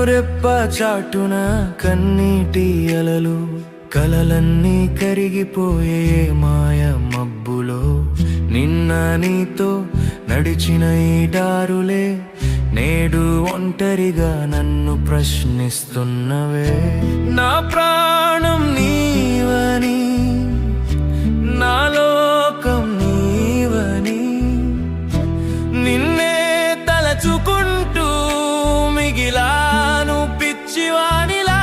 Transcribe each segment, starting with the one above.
కనురెప్ప చాటున కన్నీటి అలలు, కలలన్నీ కరిగిపోయే మాయ మబ్బులో. నిన్న నీతో నడిచిన ఈ దారులే నేడు ఒంటరిగా నన్ను ప్రశ్నిస్తున్నవే. నా ప్రాణం నీవని, నా లోకం నీవని, నిన్నే తలచుకుంటూ మిగిలాను పిచ్చివానిలా.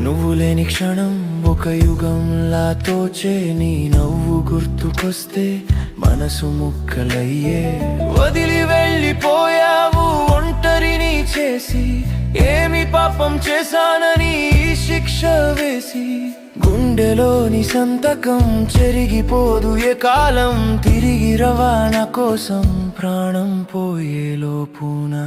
నువ్వు లేని క్షణం ఒక యుగంలా తోచే, నీ నవ్వు గుర్తుకొస్తే మనసు ముక్కలయ్యే. వదిలి వెళ్ళిపోయావు ఒంటరిని చేసి, ఏమి పాపం చేశానని శిక్ష వేసి. గుండెలోని సంతకం చెరిగిపోదు ఏ కాలం, తిరిగి రవాణా కోసం ప్రాణం పోయే లోపునా.